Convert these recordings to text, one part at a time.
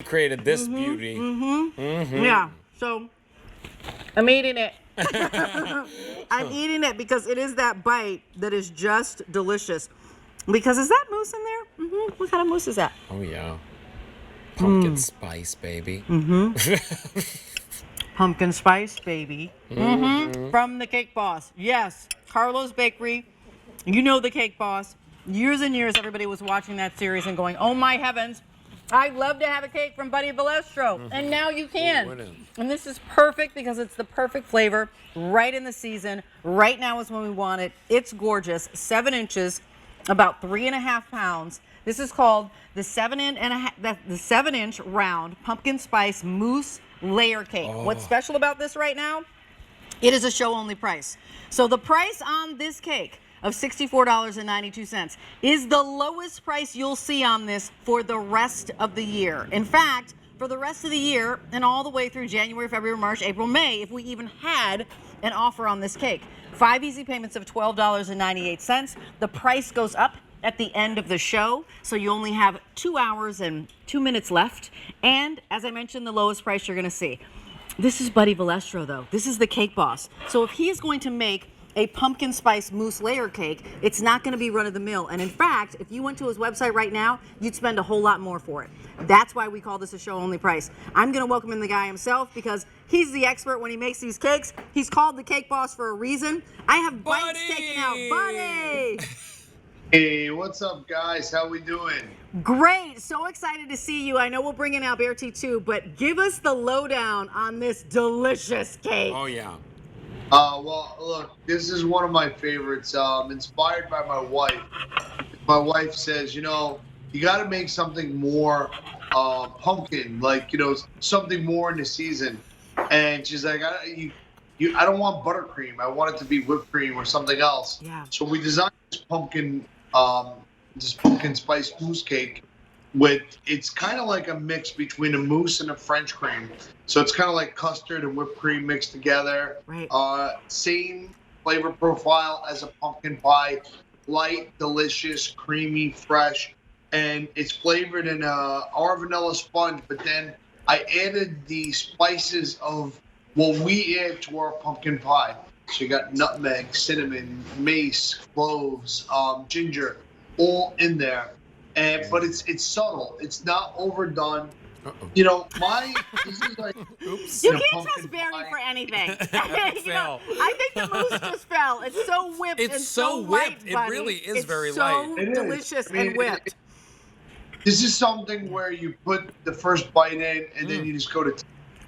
created this beauty. Yeah. So I'm eating it. I'm eating it because it is that bite that is just delicious. Because is that mousse in there? What kind of mousse is that? Oh, yeah. Pumpkin spice, baby. Pumpkin spice, baby. From the Cake Boss. Yes, Carlo's Bakery. You know the Cake Boss. Years and years, everybody was watching that series and going, oh my heavens, I'd love to have a cake from Buddy Valestro. And now you can. And this is perfect because it's the perfect flavor right in the season. Right now is when we want it. It's gorgeous. 7 inches, about 3.5 pounds. This is called the 7-inch round pumpkin spice mousse layer cake. What's special about this right now? It is a show only price. So the price on this cake of $64.92 is the lowest price you'll see on this for the rest of the year. In fact, for the rest of the year and all the way through January, February, March, April, May, if we even had an offer on this cake, 5 easy payments of $12.98. The price goes up at the end of the show, so you only have 2 hours and 2 minutes left. And as I mentioned, the lowest price you're gonna see. This is Buddy Valestro though. This is the Cake Boss. So if he is going to make a pumpkin spice mousse layer cake, it's not going to be run-of-the-mill. And in fact, if you went to his website right now, you'd spend a whole lot more for it. That's why we call this a show-only price. I'm going to welcome in the guy himself because he's the expert when he makes these cakes. He's called the Cake Boss for a reason. I have bites taken out. Buddy! Hey, what's up, guys? How we doing? Great. So excited to see you. I know we'll bring in Alberti too, but give us the lowdown on this delicious cake. Oh, yeah. Well, look, this is one of my favorites, inspired by my wife. My wife says, you know, you got to make something more pumpkin, like, you know, something more in the season. And she's like, I don't want buttercream. I want it to be whipped cream or something else. Yeah. So we designed this pumpkin spice mousse cake. It's kind of like a mix between a mousse and a French cream. So it's kind of like custard and whipped cream mixed together. Right. Same flavor profile as a pumpkin pie. Light, delicious, creamy, fresh. And it's flavored in our vanilla sponge. But then I added the spices of what we add to our pumpkin pie. So you got nutmeg, cinnamon, mace, cloves, ginger, all in there. But it's subtle. It's not overdone. You know, this is like. Oops. You can't trust Barry for anything. You know, I think the mousse just fell. It's so whipped. It's and so whipped. whipped. It really is very so light. It is. delicious I mean, and whipped. This is something where you put the first bite in, and then you just go to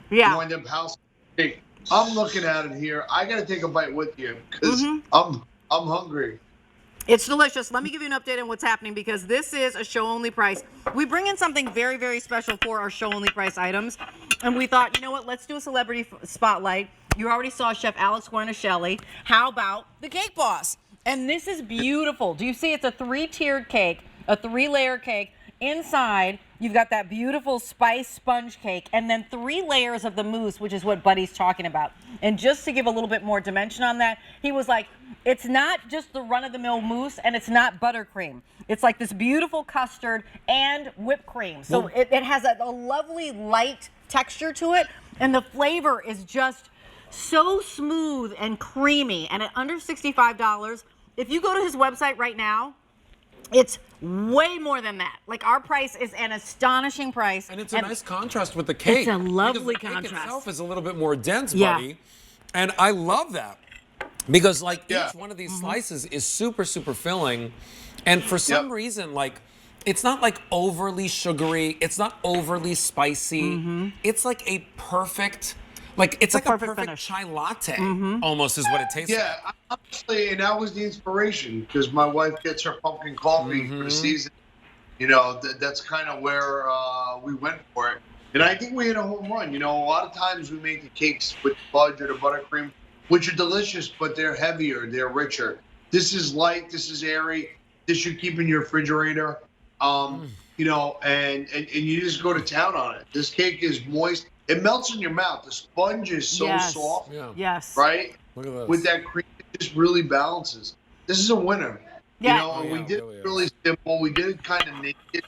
Yeah. wind up house cake. I'm looking at it here. I got to take a bite with you because I'm hungry. It's delicious. Let me give you an update on what's happening because this is a show-only price. We bring in something very, very special for our show-only price items. And we thought, you know what, let's do a celebrity spotlight. You already saw Chef Alex Guarnaschelli. How about the Cake Boss? And this is beautiful. Do you see it's a 3-tiered cake, a 3-layer cake. Inside, you've got that beautiful spice sponge cake and then 3 layers of the mousse, which is what Buddy's talking about. And just to give a little bit more dimension on that, he was like, it's not just the run-of-the-mill mousse and it's not buttercream. It's like this beautiful custard and whipped cream. So it has a lovely light texture to it. And the flavor is just so smooth and creamy. And at under $65, if you go to his website right now, it's way more than that. Like our price is an astonishing price. And it's a nice contrast with the cake. It's a lovely because the contrast. cake itself is a little bit more dense, Yeah. Buddy. And I love that. Because like Yeah. each one of these slices is super, super filling. And for some reason, like it's not like overly sugary. It's not overly spicy. It's like a perfect, like it's like a perfect finish. chai latte almost is what it tastes like. Yeah, honestly, and that was the inspiration because my wife gets her pumpkin coffee for the season. You know, that's kind of where we went for it. And I think we hit a home run. You know, a lot of times we make the cakes with fudge or the buttercream, which are delicious, but they're heavier, they're richer. This is light, this is airy. This you keep in your refrigerator. You know, and you just go to town on it. This cake is moist. It melts in your mouth. The sponge is so soft. Yeah. Yes. Right? Look at this. With that cream, it just really balances. This is a winner. Yeah. You know, Oh, and we yeah, did it really it really simple. We did it kind of naked.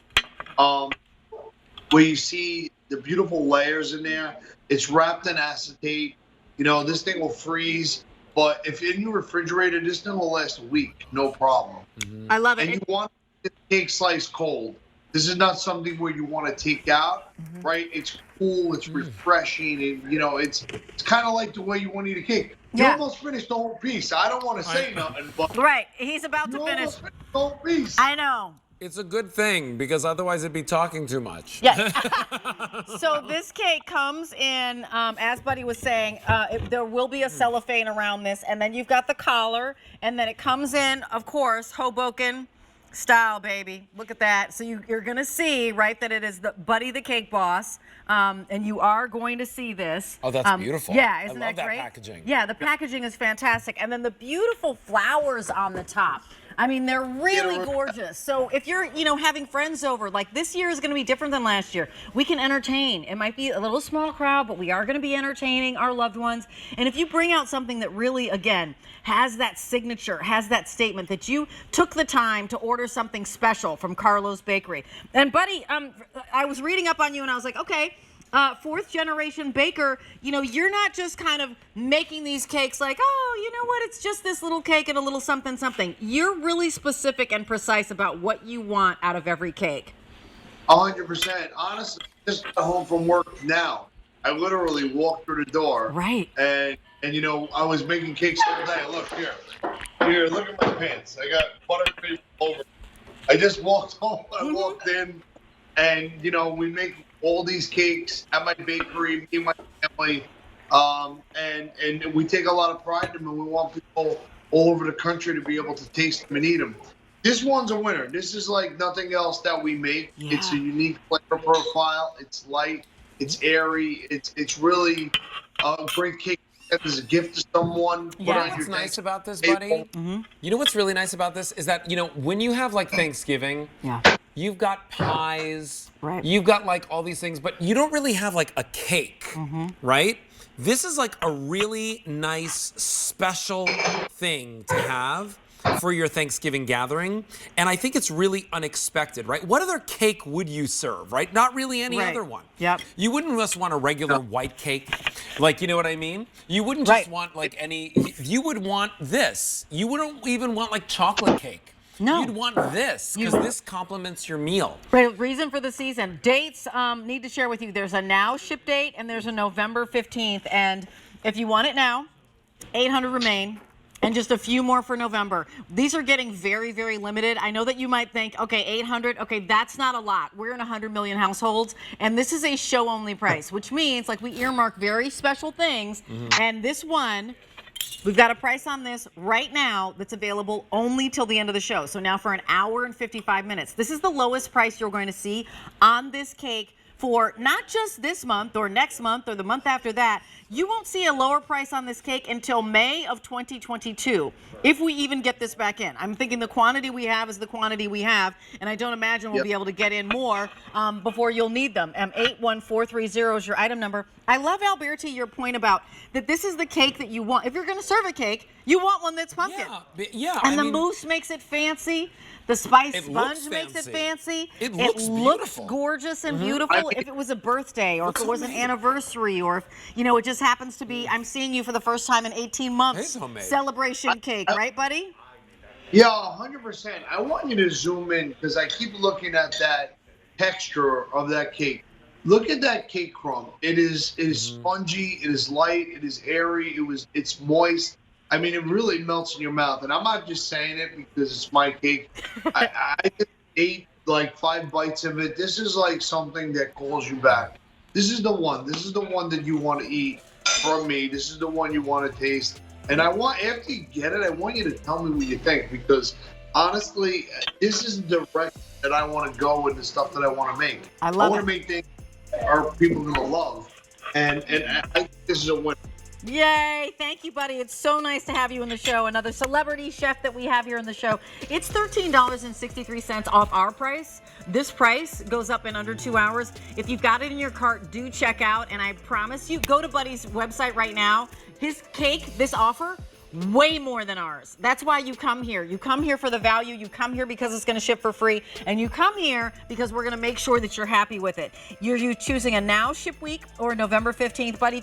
Where you see the beautiful layers in there. It's wrapped in acetate. You know, this thing will freeze, but if in your refrigerator, this thing will last a week, no problem. I love it. And you want the cake sliced cold. This is not something where you want to take out, right? It's cool, it's refreshing, and you know, it's kind of like the way you want to eat a cake. You almost finished the whole piece. I don't want to say nothing, but Right, he's about to you finish. almost finished the whole piece. I know. It's a good thing because otherwise it'd be talking too much. Yeah. So this cake comes in, as Buddy was saying, there will be a cellophane around this, and then you've got the collar, and then it comes in, of course, Hoboken style, baby. Look at that. So you're going to see, right, that it is the Buddy the Cake Boss, and you are going to see this. Oh, that's beautiful. Yeah, isn't I love that great? packaging. Yeah, the packaging is fantastic. And then the beautiful flowers on the top. I mean, they're really gorgeous. So if you're, having friends over, like this year is going to be different than last year. We can entertain. It might be a little small crowd, but we are going to be entertaining our loved ones. And if you bring out something that really, again, has that signature, has that statement that you took the time to order something special from Carlo's Bakery. And Buddy, I was reading up on you and I was like, okay, fourth generation baker, you're not just kind of making these cakes like, oh, you know what, it's just this little cake and a little something something. You're really specific and precise about what you want out of every cake. 100%. Honestly, just got home from work now. I literally walked through the door. Right. And I was making cakes all day. Look here, look at my pants. I got butterfish over. I just walked home. I walked in, and we make all these cakes at my bakery, me and my family, and we take a lot of pride in them, and we want people all over the country to be able to taste them and eat them. This one's a winner. This is like nothing else that we make. Yeah. It's a unique flavor profile. It's light. It's airy. It's really a great cake as a gift to someone. Yeah. What's nice about this, Buddy? You know what's really nice about this is that when you have like Thanksgiving. Yeah. You've got pies, right? You've got like all these things, but you don't really have like a cake, right? This is like a really nice, special thing to have for your Thanksgiving gathering. And I think it's really unexpected, right? What other cake would you serve, right? Not really any other one. Yep. You wouldn't just want a regular white cake, like, you know what I mean? You wouldn't just want like you would want this. You wouldn't even want like chocolate cake. No. You'd want this because this complements your meal. Right, reason for the season. Dates, need to share with you. There's a now ship date and there's a November 15th. And if you want it now, 800 remain and just a few more for November. These are getting very, very limited. I know that you might think, okay, 800, okay, that's not a lot. We're in 100 million households and this is a show only price, which means like we earmark very special things. And this one, we've got a price on this right now that's available only till the end of the show. So now for an hour and 55 minutes. This is the lowest price you're going to see on this cake for not just this month or next month or the month after that. You won't see a lower price on this cake until May of 2022, if we even get this back in. I'm thinking the quantity we have is the quantity we have, and I don't imagine we'll be able to get in more before you'll need them. 81430 is your item number. I love, Alberti, your point about that this is the cake that you want. If you're going to serve a cake, you want one that's pumpkin. Yeah. And the mousse makes it fancy. The spice sponge makes it fancy. It looks beautiful. Gorgeous and beautiful. If it was a birthday or if it was an anniversary or if, it just happens to be, I'm seeing you for the first time in 18 months. Celebration cake, right, Buddy? Yeah, 100%. I want you to zoom in because I keep looking at that texture of that cake. Look at that cake crumb. It is spongy. It is light. It is airy. It's moist. I mean, it really melts in your mouth. And I'm not just saying it because it's my cake. I just ate like 5 bites of it. This is like something that calls you back. This is the one. This is the one that you want to eat from me. This is the one you want to taste. And after you get it, I want you to tell me what you think because honestly, this is the direction that I want to go with the stuff that I want to make. I want to make things that are people going to love. And I think this is a winner. Yay. Thank you, Buddy. It's so nice to have you in the show. Another celebrity chef that we have here in the show. It's $13.63 off our price. This price goes up in under 2 hours. If you've got it in your cart, do check out. And I promise you, go to Buddy's website right now. His cake, this offer, way more than ours. That's why you come here. You come here for the value. You come here because it's going to ship for free. And you come here because we're going to make sure that you're happy with it. You're choosing a now ship week or November 15th, buddy.